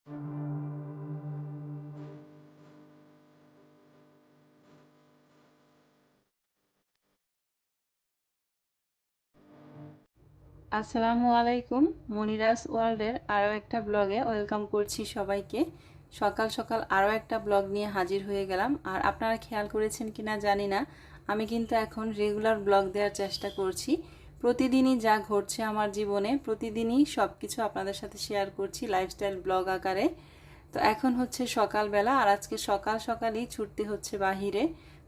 আসসালামু আলাইকুম। মনিরাস ওয়ার্ল্ডের আরও একটা ব্লগে ওয়েলকাম করছি সবাইকে। সকাল সকাল আরও একটা ব্লগ নিয়ে হাজির হয়ে গেলাম। আর আপনারা খেয়াল করেছেন কিনা জানি না, আমি কিন্তু এখন রেগুলার ব্লগ দেওয়ার চেষ্টা করছি। প্রতিদিনই যা ঘটছে আমার জীবনে, প্রতিদিনই সব কিছু আপনাদের সাথে শেয়ার করছি লাইফস্টাইল ব্লগ আকারে। তো এখন হচ্ছে সকালবেলা, আর আজকে সকাল সকালই ছুটতে হচ্ছে বাহিরে।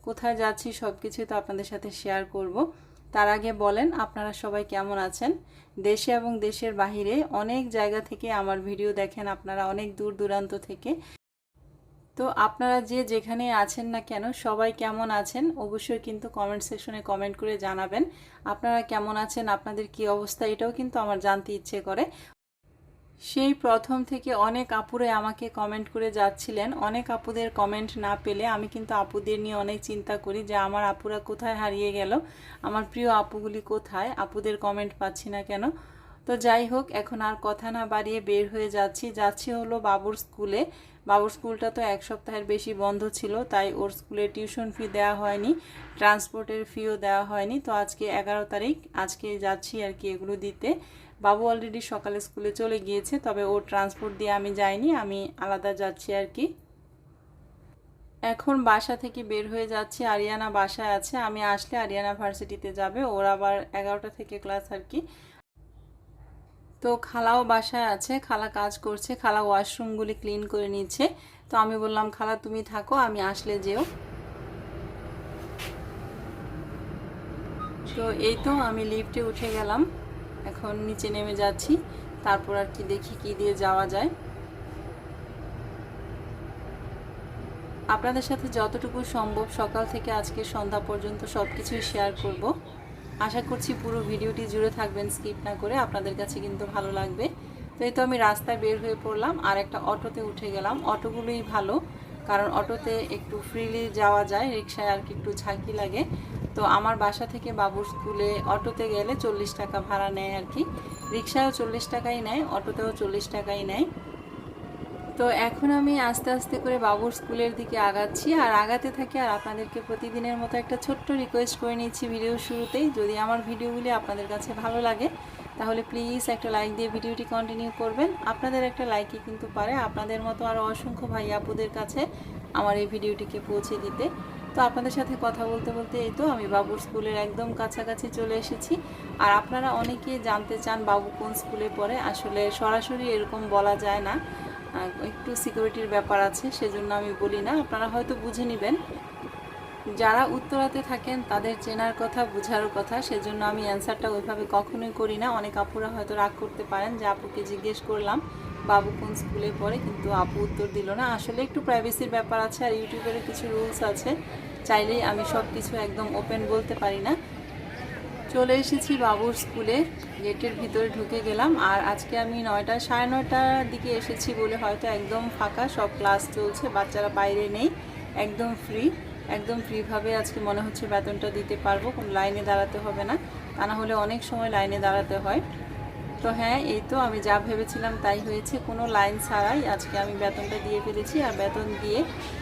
কোথায় যাচ্ছি সব কিছুই তো আপনাদের সাথে শেয়ার করব। তার আগে বলেন আপনারা সবাই কেমন আছেন? দেশে এবং দেশের বাহিরে অনেক জায়গা থেকে আমার ভিডিও দেখেন আপনারা, অনেক দূর দূরান্ত থেকে। তো আপনারা যে যেখানে আছেন না কেন, সবাই কেমন আছেন অবশ্যই কিন্তু কমেন্ট সেকশনে কমেন্ট করে জানাবেন। আপনারা কেমন আছেন, আপনাদের কি অবস্থা, এটাও কিন্তু আমার জানতে ইচ্ছে করে। সেই প্রথম থেকে অনেক আপুরে আমাকে কমেন্ট করে যাচ্ছিলেন। অনেক আপুদের কমেন্ট না পেলে আমি কিন্তু আপুদের নিয়ে অনেক চিন্তা করি যে আমার আপুরা কোথায় হারিয়ে গেল, আমার প্রিয় আপুগুলি কোথায়, আপুদের কমেন্ট পাচ্ছি না কেন। তো যাই হোক, এখন আর কথা না বাড়িয়ে বের হয়ে যাচ্ছি হলো বাবুর স্কুলে। বাবুর স্কুলটা তো এক সপ্তাহের বেশি বন্ধ ছিল, তাই ওর স্কুলে টিউশন ফি দেওয়া হয়নি, ট্রান্সপোর্টের ফিও দেওয়া হয়নি। তো আজকে 11 তারিখ, আজকে যাচ্ছি আর কি এগুলো দিতে। বাবু অলরেডি সকালে স্কুলে চলে গিয়েছে, তবে ওর ট্রান্সপোর্ট দিয়ে আমি যাইনি, আমি আলাদা যাচ্ছি আর কি। এখন বাসা থেকে বের হয়ে যাচ্ছি, আরিয়ানা বাসায় আছে, আমি আসলে আরিয়ানা ভার্সিটিতে যাবে, ওর আবার 11টা থেকে ক্লাস আর কি। তো খালাও বাসায় আছে, খালা কাজ করছে, খালা ওয়াশরুমগুলি ক্লিন করে নিচ্ছে। তো আমি বললাম খালা তুমি থাকো, আমি আসলে যেও। তো এই তো আমি লিফটে উঠে গেলাম, এখন নিচে নেমে যাচ্ছি, তারপর আর কি দেখি কি দিয়ে যাওয়া যায়। আপনাদের সাথে যতটুকু সম্ভব সকাল থেকে আজকে সন্ধ্যা পর্যন্ত সব কিছুই শেয়ার করব। আশা করছি পুরো ভিডিওটি জুড়ে থাকবেন, স্কিপ না করে, আপনাদের কাছে কিন্তু ভালো লাগবে। তো এই তো আমি রাস্তায় বের হয়ে পড়লাম, আর একটা অটোতে উঠে গেলাম। অটোগুলোই ভালো, কারণ অটোতে একটু ফ্রিলি যাওয়া যায়, রিক্সায় আর কি একটু ঝাঁকি লাগে। তো আমার বাসা থেকে বাবুর স্কুলে অটোতে গেলে 40 টাকা ভাড়া নেয় আর কি। রিক্সায়ও 40 টাকাই নেয়, অটোতেও 40 টাকাই নেয়। তো এখন আমি আস্তে আস্তে করে বাবুর স্কুলের দিকে আগাচ্ছি, আর আগাতে থাকি। আর আপনাদেরকে প্রতিদিনের মতো একটা ছোট্ট রিকোয়েস্ট করে নিচ্ছি ভিডিওর শুরুতেই, যদি আমার ভিডিওগুলি আপনাদের কাছে ভালো লাগে তাহলে প্লিজ একটা লাইক দিয়ে ভিডিওটি কন্টিনিউ করবেন। আপনাদের একটা লাইকই কিন্তু পারে আপনাদের মতো আরও অসংখ্য ভাই আপুদের কাছে আমার এই ভিডিওটিকে পৌঁছে দিতে। তো আপনাদের সাথে কথা বলতে বলতে এই তো আমি বাবুর স্কুলের একদম কাছাকাছি চলে এসেছি। আর আপনারা অনেকেই জানতে চান বাবু কোন স্কুলে পড়ে, আসলে সরাসরি এরকম বলা যায় না, একটু সিকিউরিটির ব্যাপার আছে, সেজন্য আমি বলি না, আপনারা হয়তো বুঝে নেবেন। যারা উত্তরাতে থাকেন তাদের চেনার কথা, বুঝারও কথা, সেজন্য আমি অ্যান্সারটা ওইভাবে কখনোই করি না। অনেক আপুরা হয়তো রাগ করতে পারেন যে আপুকে জিজ্ঞেস করলাম বাবু কোন স্কুলে পড়ে, কিন্তু আপু উত্তর দিল না। আসলে একটু প্রাইভেসির ব্যাপার আছে, আর ইউটিউবের কিছু রুলস আছে, চাইলেই আমি সব কিছু একদম ওপেন বলতে পারি না। চলে এসেছি বাবুর স্কুলে, গেটের ভিতরে ঢুকে গেলাম। আর আজকে আমি 9টা, 9:30টার দিকে এসেছি বলে হয়তো একদম ফাঁকা, সব ক্লাস চলছে, বাচ্চারা বাইরে নেই, একদম ফ্রি। একদম ফ্রিভাবে আজকে মনে হচ্ছে বেতনটা দিতে পারবো, কোনো লাইনে দাঁড়াতে হবে না, তা না হলে অনেক সময় লাইনে দাঁড়াতে হয়। তো হ্যাঁ, এই তো আমি যা ভেবেছিলাম তাই হয়েছে, কোনো লাইন ছাড়াই আজকে আমি বেতনটা দিয়ে ফেলেছি। আর বেতন দিয়ে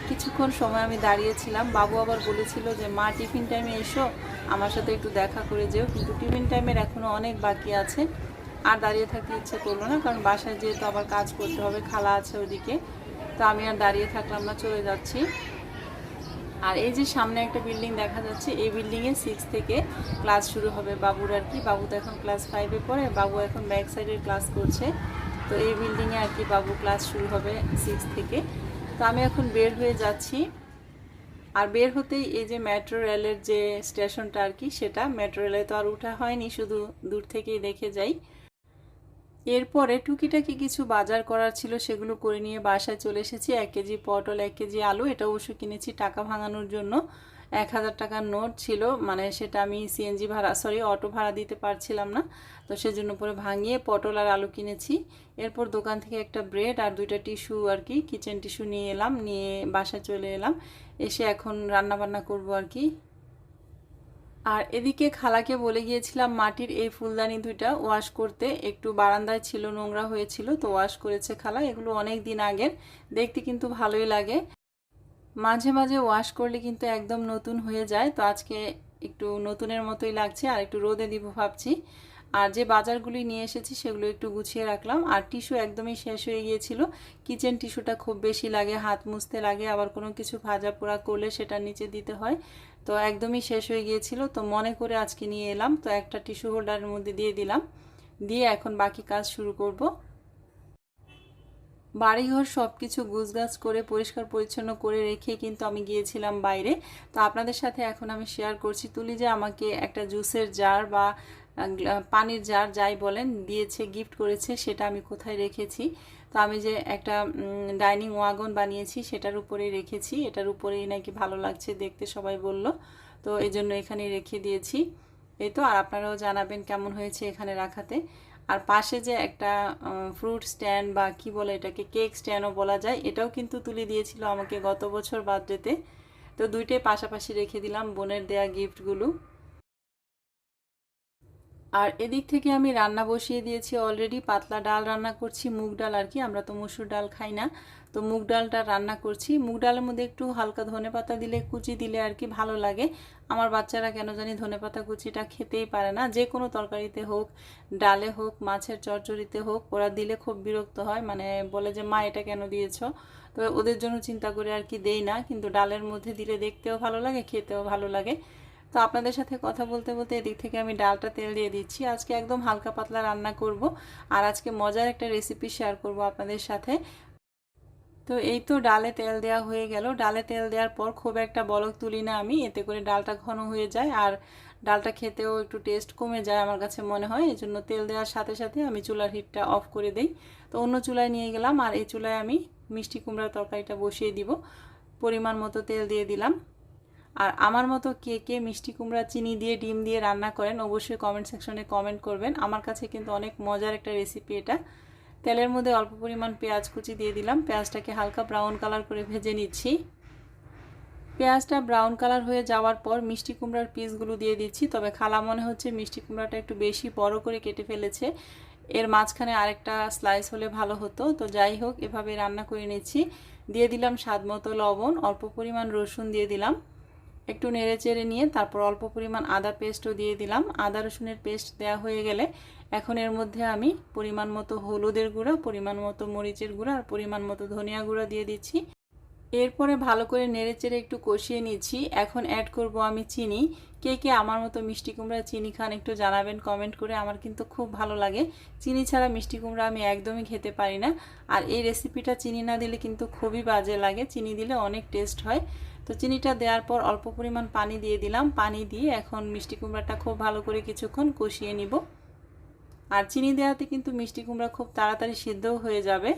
কিছুক্ষণ সময় আমি দাঁড়িয়েছিলাম। বাবু আবার বলেছিল যে মা টিফিন টাইমে এসো, আমার সাথে একটু দেখা করে যেও, কিন্তু টিফিন টাইমের এখনও অনেক বাকি আছে, আর দাঁড়িয়ে থাকতে ইচ্ছে করলো না, কারণ বাসায় যেহেতু আবার কাজ করতে হবে, খালা আছে ওদিকে। তো আমি আর দাঁড়িয়ে থাকলাম না, চলে যাচ্ছি। আর এই যে সামনে একটা বিল্ডিং দেখা যাচ্ছে, এই বিল্ডিংয়ে 6 থেকে ক্লাস শুরু হবে বাবুর আর কি। বাবু তো এখন ক্লাস 5-এ পড়ে, বাবু এখন ব্যাক সাইডের ক্লাস করছে। তো এই বিল্ডিংয়ে আর কি বাবু ক্লাস শুরু হবে 6 থেকে। তো আমি এখন বের হয়ে যাচ্ছি। আর বের হতেই এই যে মেট্রো রেলের যে স্টেশনটা আর কি, সেটা মেট্রো রেলে তো আর উঠা হয়নি, শুধু দূর থেকেই দেখে যাই। এরপরে টুকিটাকি কিছু বাজার করার ছিল, সেগুলো করে নিয়ে বাসায় চলে এসেছি। 1 কেজি পটল, 1 কেজি আলু, এটা অবশ্য কিনেছি টাকা ভাঙানোর জন্য। 1000 টাকার নোট ছিল, মানে সেটা আমি সিএনজি ভাড়া, সরি অটো ভাড়া দিতে পারছিলাম না, তো সেজন্য পরে ভাঙিয়ে পটল আর আলু কিনেছি। এরপর দোকান থেকে একটা ব্রেড আর 2টা টিস্যু আর কি, কিচেন টিস্যু নিয়ে এলাম, নিয়ে বাসায় চলে এলাম। এসে এখন রান্না বান্না করবো আর কি। আর এদিকে খালাকে বলে গিয়েছিলাম মাটির এই ফুলদানি দুইটা ওয়াশ করতে, একটু বারান্দায় ছিল, নোংরা হয়েছিল, তো ওয়াশ করেছে খালা। এগুলো অনেক দিন আগের, দেখতে কিন্তু ভালোই লাগে। মাঝে মাঝে ওয়াশ করলে কিন্তু একদম নতুন হয়ে যায়। তো আজকে একটু নতুনের মতোই লাগছে, আর একটু রোদে দিব ভাবছি। আর যে বাজারগুলি নিয়ে এসেছি সেগুলো একটু গুছিয়ে রাখলাম। আর টিস্যু একদমই শেষ হয়ে গিয়েছিল। কিচেন টিস্যুটা খুব বেশি লাগে, হাত মুছতে লাগে, আবার কোনো কিছু ভাজা পোড়া করলে সেটা নিচে দিতে হয়। তো একদমই শেষ হয়ে গিয়েছিল, তো মনে করে আজকে নিয়ে এলাম। তো একটা টিস্যু হোল্ডারের মধ্যে দিয়ে দিলাম, দিয়ে এখন বাকি কাজ শুরু করব। বাড়িঘর সব কিছু গুছগাছ করে পরিষ্কার পরিচ্ছন্ন করে রেখে কিন্তু আমি গিয়েছিলাম বাইরে। তো আপনাদের সাথে এখন আমি শেয়ার করছি। তুলি যে আমাকে একটা জুসের জার বা পানির জার যাই বলেন দিয়েছে, গিফট করেছে, সেটা আমি কোথায় রেখেছি। তো আমি যে একটা ডাইনিং ওয়াগন বানিয়েছি সেটার উপরেই রেখেছি। এটার উপরেই নাকি ভালো লাগছে দেখতে সবাই বলল, তো এই জন্য এখানে রেখে দিয়েছি। এই তো, আর আপনারাও জানাবেন কেমন হয়েছে এখানে রাখাতে। আর পাশে যে একটা ফ্রুট স্ট্যান্ড বা কি বলে এটাকে, কেক স্ট্যান্ডও বলা যায়, এটাও কিন্তু তুলে দিয়েছিল আমাকে গত বছর বার্থডেতে। তো দুইটাই পাশাপাশি রেখে দিলাম বোনের দেয়া গিফটগুলো। আর এদিক থেকে আমি রান্না বসিয়ে দিয়েছি অলরেডি। পাতলা ডাল রান্না করছি, মুগ ডাল আর কি, আমরা তো মসুর ডাল খাই না। তো মুগ ডালটা রান্না করছি। মুগ ডালের মধ্যে একটু হালকা ধনেপাতা দিলে, কুচি দিলে আর কি ভালো লাগে। আমার বাচ্চারা কেন জানি ধনেপাতা কুচিটা খেতেই পারে না। যে কোনো তরকারিতে হোক, ডালে হোক, মাছের চচ্চড়িতে হোক, ওরা দিলে খুব বিরক্ত হয়, মানে বলে যে মা এটা কেন দিয়েছ। তো ওদের জন্য চিন্তা করে আর কি দেই না, কিন্তু ডালের মধ্যে দিলে দেখতেও ভালো লাগে, খেতেও ভালো লাগে। তো আপনাদের সাথে কথা বলতে বলতে এদিক থেকে আমি ডালটা তেল দিয়ে দিচ্ছি। আজকে একদম হালকা পাতলা রান্না করব, আর আজকে মজার একটা রেসিপি শেয়ার করব আপনাদের সাথে। তো এই তো ডালে তেল দেওয়া হয়ে গেল। ডালে তেল দেওয়ার পর খুব একটা বলক তুলি না আমি, এতে করে ডালটা ঘন হয়ে যায় আর ডালটা খেতেও একটু টেস্ট কমে যায় আমার কাছে মনে হয়। এই জন্য তেল দেওয়ার সাথে সাথে আমি চুলার হিটটা অফ করে দিই। তো অন্য চুলায় নিয়ে গেলাম, আর এই চুলায় আমি মিষ্টি কুমড়ার তরকারিটা বসিয়ে দিব। পরিমাণ মতো তেল দিয়ে দিলাম। আর আমার মতো কে কে মিষ্টি কুমড়া চিনি দিয়ে ডিম দিয়ে রান্না করেন অবশ্যই কমেন্ট সেকশনে কমেন্ট করবেন। আমার কাছে কিন্তু অনেক মজার একটা রেসিপি এটা। তেলের মধ্যে অল্প পরিমাণ পেঁয়াজ কুচি দিয়ে দিলাম, পেঁয়াজটাকে হালকা ব্রাউন কালার করে ভেজে নিচ্ছি। পেঁয়াজটা ব্রাউন কালার হয়ে যাওয়ার পর মিষ্টি কুমড়ার পিসগুলো দিয়ে দিচ্ছি। তবে খালা মনে হচ্ছে মিষ্টি কুমড়াটা একটু বেশি বড় করে কেটে ফেলেছে, এর মাঝখানে আরেকটা স্লাইস হলে ভালো হতো। তো যাই হোক, এভাবে রান্না করে নিচ্ছি। দিয়ে দিলাম স্বাদ মতো লবণ, অল্প পরিমাণ রসুন দিয়ে দিলাম, একটু নেড়ে চেড়ে নিয়ে তারপর অল্প পরিমাণ আদা পেস্টও দিয়ে দিলাম। আদা রসুনের পেস্ট দেওয়া হয়ে গেলে এখন এর মধ্যে আমি পরিমাণ মতো হলুদের গুঁড়া, পরিমাণ মতো মরিচের গুঁড়া আর পরিমাণ মতো ধনিয়া গুঁড়া দিয়ে দিচ্ছি। এরপরে ভালো করে নেড়ে চেড়ে একটু কষিয়ে নিচ্ছি। এখন অ্যাড করব আমি চিনি। কে কে আমার মতো মিষ্টি কুমড়া চিনি খান একটু জানাবেন কমেন্ট করে। আমার কিন্তু খুব ভালো লাগে। চিনি ছাড়া মিষ্টি কুমড়া আমি একদমই খেতে পারি না। আর এই রেসিপিটা চিনি না দিলে কিন্তু খুবই বাজে লাগে, চিনি দিলে অনেক টেস্ট হয়। তো চিনিটা দেওয়ার পর অল্প পরিমাণ পানি দিয়ে দিলাম। পানি দিয়ে এখন মিষ্টি কুমড়াটা খুব ভালো করে কিছুক্ষণ কষিয়ে নিব। আর চিনি দেওয়াতে কিন্তু মিষ্টি কুমড়া খুব তাড়াতাড়ি সিদ্ধও হয়ে যাবে।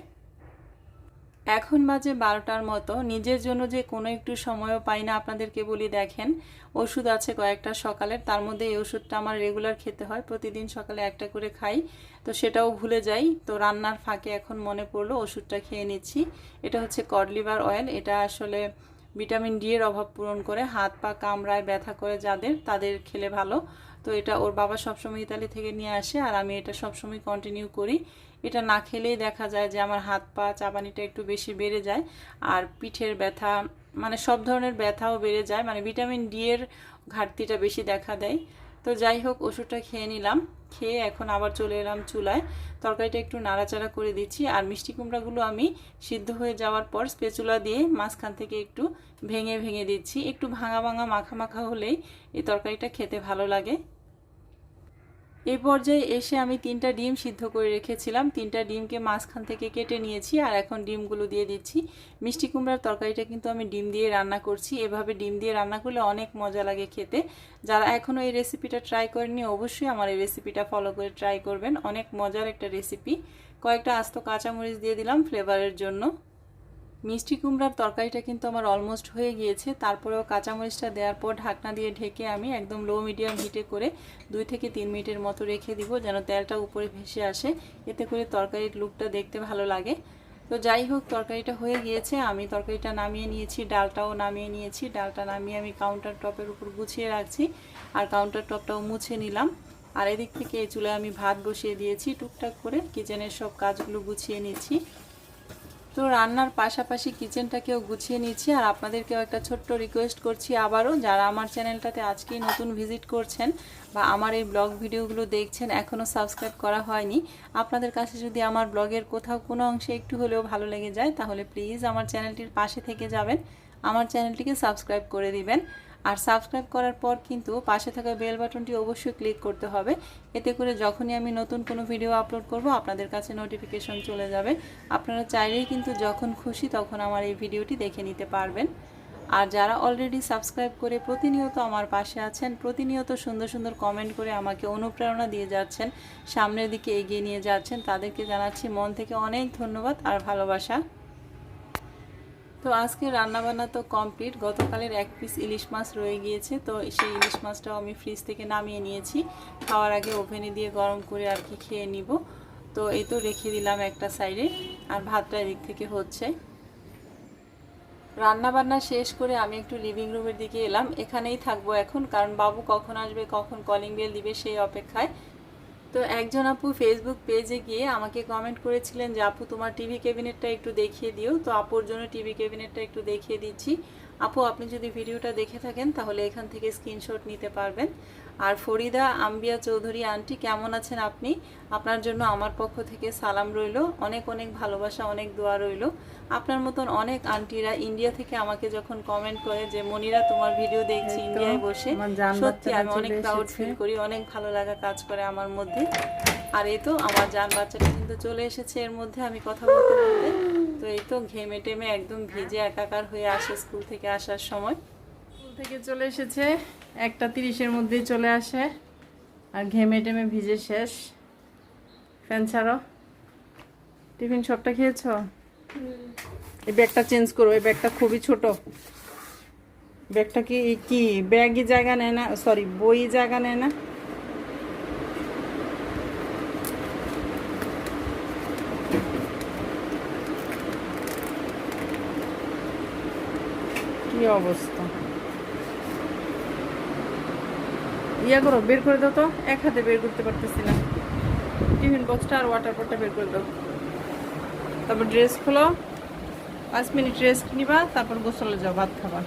এখন বাজে 12টার মতো। নিজের জন্য যে কোনো একটু সময়ও পাই না, আপনাদেরকে বলি দেখেন, ওষুধ আছে কয়েকটা সকালের, তার মধ্যে এই ওষুধটা আমার রেগুলার খেতে হয়, প্রতিদিন সকালে একটা করে খাই, তো সেটাও ভুলে যাই। তো রান্নার ফাঁকে এখন মনে পড়লো ওষুধটা খেয়ে নিচ্ছি। এটা হচ্ছে কড লিভার অয়েল। এটা আসলে ভিটামিন ডি এর অভাব পূরণ করে, হাত পা কামড়ায় ব্যথা করে যাদের, তাদের খেলে ভালো। তো এটা ওর বাবা সবসময় ইতালি থেকে নিয়ে আসে, আর আমি এটা সবসময় কন্টিনিউ করি। এটা না খেলেই দেখা যায় যে আমার হাত পা চাবানিটা একটু বেশি বেড়ে যায়, আর পিঠের ব্যথা, মানে সব ধরনের ব্যথাও বেড়ে যায়, মানে ভিটামিন ডি এর ঘাটতিটা বেশি দেখা দেয়। তো যাই হোক, ওষুধটা খেয়ে নিলাম। খেয়ে এখন আবার চলে এলাম চুলায়, তরকারিটা একটু নাড়াচাড়া করে দিচ্ছি। আর মিষ্টি কুমড়াগুলো আমি সিদ্ধ হয়ে যাওয়ার পর স্পেচুলা দিয়ে মাঝখান থেকে একটু ভেঙে ভেঙে দিচ্ছি। একটু ভাঙা ভাঙা মাখা মাখা হলেই এই তরকারিটা খেতে ভালো লাগে। এই পর্যায়ে এসে আমি 3টা ডিম সিদ্ধ করে রেখেছিলাম, 3টা ডিমকে মাঝখান থেকে কেটে নিয়েছি, আর এখন ডিমগুলো দিয়ে দিচ্ছি। মিষ্টি কুমড়ার তরকারিটা কিন্তু আমি ডিম দিয়ে রান্না করছি। এভাবে ডিম দিয়ে রান্না করলে অনেক মজা লাগে খেতে। যারা এখনও এই রেসিপিটা ট্রাই করেননি অবশ্যই আমার এই রেসিপিটা ফলো করে ট্রাই করবেন, অনেক মজার একটা রেসিপি। কয়েকটা আস্ত কাঁচামরিচ দিয়ে দিলাম ফ্লেভারের জন্য। মিষ্টি কুমড়ার তরকারিটা কিন্তু আমার অলমোস্ট হয়ে গিয়েছে, তারপরেও কাঁচামরিচটা দেওয়ার পর ঢাকনা দিয়ে ঢেকে আমি একদম লো মিডিয়াম হিটে করে 2 থেকে 3 মিনিটের মতো রেখে দিব, যেন তেলটা উপরে ভেসে আসে, এতে করে তরকারির লুকটা দেখতে ভালো লাগে। তো যাই হোক, তরকারিটা হয়ে গিয়েছে, আমি তরকারিটা নামিয়ে নিয়েছি, ডালটাও নামিয়ে নিয়েছি। ডালটা নামিয়ে আমি কাউন্টার টপের উপর গুছিয়ে রাখছি। আর কাউন্টার টপটাও মুছে নিলাম। আর এদিক থেকে এই চুলায় আমি ভাত বসিয়ে দিয়েছি, টুকটাক করে কিচেনের সব কাজগুলো গুছিয়ে নিচ্ছি। তো রান্নার পাশাপাশি কিচেনটাকেও গুছিয়ে নিচ্ছি। আর আপনাদেরকেও একটা ছোট্ট রিকোয়েস্ট করছি আবারও, যারা আমার চ্যানেলটাতে আজকেই নতুন ভিজিট করছেন বা আমার এই ব্লগ ভিডিওগুলো দেখছেন এখনও সাবস্ক্রাইব করা হয়নি, আপনাদের কাছে যদি আমার ব্লগের কোথাও কোনো অংশে একটু হলেও ভালো লেগে যায় তাহলে প্লিজ আমার চ্যানেলটির পাশে থেকে যাবেন, আমার চ্যানেলটিকে সাবস্ক্রাইব করে দিবেন। আর সাবস্ক্রাইব করার পর কিন্তু পাশে থাকা বেল বাটনটি অবশ্যই ক্লিক করতে হবে, এতে করে যখনই আমি নতুন কোনো ভিডিও আপলোড করব আপনাদের কাছে নোটিফিকেশন চলে যাবে। আপনারা চাইলেই কিন্তু যখন খুশি তখন আমার এই ভিডিওটি দেখে নিতে পারবেন। আর যারা অলরেডি সাবস্ক্রাইব করে প্রতিনিয়ত আমার পাশে আছেন, প্রতিনিয়ত সুন্দর সুন্দর কমেন্ট করে আমাকে অনুপ্রেরণা দিয়ে যাচ্ছেন, সামনের দিকে এগিয়ে নিয়ে যাচ্ছেন, তাদেরকে জানাচ্ছি মন থেকে অনেক ধন্যবাদ আর ভালোবাসা। তো আজকে রান্নাবান্না তো কমপ্লিট। গতকালের 1 পিস ইলিশ মাছ রয়ে গিয়েছে, তো সেই ইলিশ মাছটাও আমি ফ্রিজ থেকে নামিয়ে নিয়েছি, খাওয়ার আগে ওভেনে দিয়ে গরম করে আর কি খেয়ে নিব। তো এই তো রেখে দিলাম একটা সাইডে, আর ভাতটা এদিক থেকে হচ্ছে। রান্নাবান্না শেষ করে আমি একটু লিভিং রুমের দিকে এলাম, এখানেই থাকবো এখন, কারণ বাবু কখন আসবে কখন কলিং বেল দিবে সেই অপেক্ষায়। তো একজন আপু ফেসবুক পেজে গিয়ে আমাকে কমেন্ট করেছিলেন যে আপু তোমার টিভি ক্যাবিনেটটা একটু দেখিয়ে দিও। তো আপুর জন্য টিভি ক্যাবিনেটটা একটু দেখিয়ে দিচ্ছি। আপু আপনি যদি ভিডিওটা দেখে থাকেন তাহলে এখান থেকে স্ক্রিনশট নিতে পারবেন। আর ফরিদা আম্বিয়া চৌধুরী আন্টি কেমন আছেন আপনি? আপনার জন্য আমার পক্ষ থেকে সালাম রইল, অনেক অনেক ভালোবাসা, অনেক দোয়া রইল। আপনার মতন অনেক আন্টিরা ইন্ডিয়া থেকে আমাকে যখন কমেন্ট করে যে মনিরা তোমার ভিডিও দেখছি ইন্ডিয়ায় বসে, সত্যি আমি অনেক প্রাউড ফিল করি, অনেক ভালো লাগা কাজ করে আমার মধ্যে। আর এই তো আমার জান বাচ্চাটা কিন্তু চলে এসেছে এর মধ্যে আমি কথা বলতে বলতে। তো এই তো ঘেমে টেমে একদম ভিজে একাকার হয়ে আসে স্কুল থেকে আসার সময়। স্কুল থেকে চলে এসেছে 1:30-এর মধ্যেই চলে আসে, আর ঘেমে টেমে ভিজে শেষ। ফ্যান ছাড়ো। টিফিন সবটা খেয়েছো? এই ব্যাগটা চেঞ্জ করো, এই ব্যাগটা খুবই ছোট। ব্যাগটা কি কি ব্যাগই জায়গা নেয় না, সরি বই জায়গা নেয় না। কি অবস্থা, ইয়া করো, বের করে দাও তো, এক হাতে বের করতে পারতেছি না। টিফিন বক্সটা আর ওয়াটার বটলটা বের করে দাও। তারপর ড্রেস খোলো, 5 মিনিট রেস্ট নিবা, তারপর গোসলে যাও, ভাত খাবা।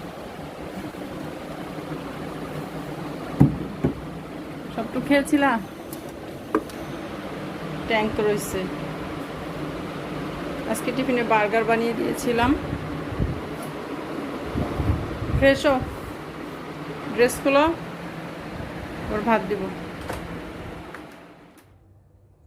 সবটু খেয়েছিলা? ট্যাঙ্ক রয়েছে। আজকে টিফিনে বার্গার বানিয়ে দিয়েছিলাম। ফ্রেশ হও, ড্রেস খোলো, ওর ভাত দিব।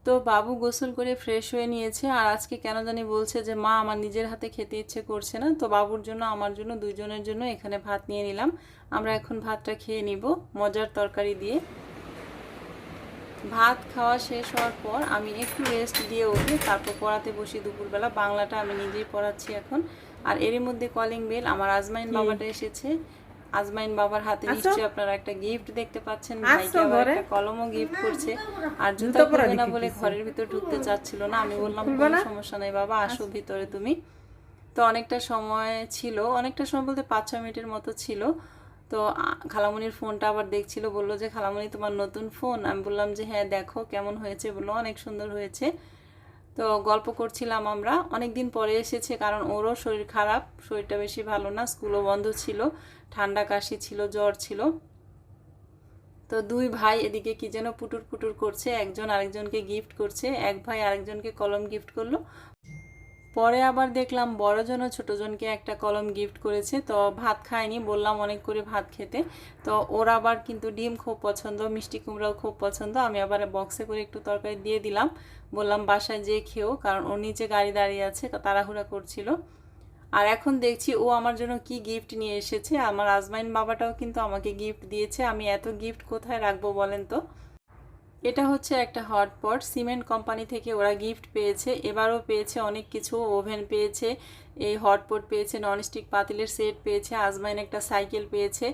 তো বাবু গোসল করে ফ্রেশ হয়ে নিয়েছে, আর আজকে কেন জানি বলছে যে মা আমার নিজের হাতে খেতে ইচ্ছে করছে না। তো বাবুর জন্য আমার জন্য দুইজনের জন্য এখানে ভাত নিয়ে নিলাম। আমরা এখন ভাতটা খেয়ে নিব মজার তরকারি দিয়ে। ভাত খাওয়া শেষ হওয়ার পর আমি একটু রেস্ট দিয়ে উঠে তারপর পড়াতে বসি দুপুরবেলা। বাংলাটা আমি নিজেই পড়াচ্ছি এখন। আর এরই মধ্যে কলিং বেল, আমার আজমাইন বাবাটা এসেছে। আজমাইন বাবার হাতে নিশ্চয়ই আপনারা একটা গিফট দেখতে পাচ্ছেন, ভাইকে আবার একটা কলমও গিফট করছে। আর জুতা পরবে না বলে ঘরের ভিতর ঢুকতে চাচ্ছিল না। আমি বললাম কোনো সমস্যা নাই বাবা, আসো ভিতরে তুমি। তো অনেকটা সময় ছিল, অনেকটা সময় বলতে 5-6 মিনিটের মতো ছিল। তো খালামণির ফোনটা আবার দেখছিল, বললো যে খালামণি তোমার নতুন ফোন? আমি বললাম যে হ্যাঁ দেখো কেমন হয়েছে, বললো অনেক সুন্দর হয়েছে। তো গল্প করছিলাম আমরা, অনেক দিন পরে এসেছে কারণ ওরও শরীর খারাপ, শরীরটা বেশি ভালো না, স্কুলও বন্ধ ছিল, ঠান্ডা কাশি ছিল, জ্বর ছিল। তো দুই ভাই এদিকে কি যেন পুটুর পুটুর করছে, একজন আরেকজনকে গিফট করছে, এক ভাই আরেকজনকে কলম গিফট করলো। পরে আবার দেখলাম বড়জন ও ছোটজনকে একটা কলম গিফট করেছে। তো ভাত খায়নি, বললাম অনেক করে ভাত খেতে। তো ওর আবার কিন্তু ডিম খুব পছন্দ, মিষ্টি কুমড়াও খুব পছন্দ। আমি আবার বক্সে করে একটু তরকারি দিয়ে দিলাম, বললাম বাসায় যেয়ে খেও, কারণ ওর নিচে গাড়ি দাঁড়িয়ে আছে, তাড়াহুড়া করছিল। আর এখন দেখছি ও আমার জন্য কি গিফট নিয়ে এসেছে। আমার আজমাইন বাবাটাও কিন্তু আমাকে গিফট দিয়েছে। আমি এত গিফট কোথায় রাখবো বলেন তো। এটা হচ্ছে একটা হটপট, সিমেন্ট কোম্পানি থেকে ওরা গিফট পেয়েছে। এবারও পেয়েছে অনেক কিছু, ওভেন পেয়েছে, এই হটপট পেয়েছে, ননস্টিক পাতিলের সেট পেয়েছে, আজমাইন একটা সাইকেল পেয়েছে।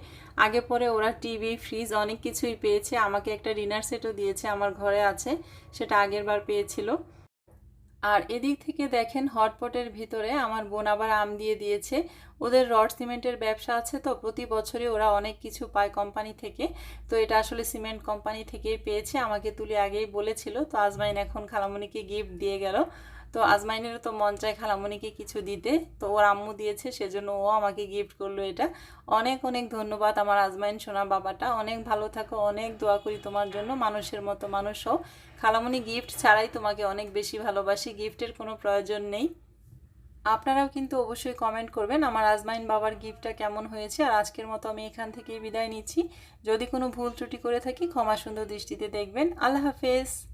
আগে পরে ওরা টিভি, ফ্রিজ অনেক কিছুই পেয়েছে। আমাকে একটা ডিনার সেটও দিয়েছে, আমার ঘরে আছে, সেটা আগের বার পেয়েছিল। আর এদিক থেকে দেখেন হটপটের ভিতরে আমার বোন আবার আম দিয়ে দিয়েছে। ওদের রড সিমেন্টের ব্যবসা আছে, তো প্রতি বছরই ওরা অনেক কিছু পায় কোম্পানি থেকে। তো এটা আসলে সিমেন্ট কোম্পানি থেকেই পেয়েছে, আমাকে তুলি আগেই বলেছিল। তো আজমাইন এখন খালামণিকে গিফট দিয়ে গেল। তো আজমাইনেরও তো মন চায় খালামণিকে কিছু দিতে, তো ওর আম্মু দিয়েছে, সেজন্য ও আমাকে গিফট করলো এটা। অনেক অনেক ধন্যবাদ আমার আজমাইন সোনা বাবাটা, অনেক ভালো থাকো, অনেক দোয়া করি তোমার জন্য, মানুষের মতো মানুষ হও। খালামণি গিফট ছাড়াই তোমাকে অনেক বেশি ভালোবাসি, গিফটের কোনো প্রয়োজন নেই। আপনারাও কিন্তু অবশ্যই কমেন্ট করবেন আমার আজমাইন বাবার গিফটটা কেমন হয়েছে। আর আজকের মতো আমি এখান থেকেই বিদায় নিচ্ছি। যদি কোনো ভুল ত্রুটি করে থাকি ক্ষমা সুন্দর দৃষ্টিতে দেখবেন। আল্লাহ হাফেজ।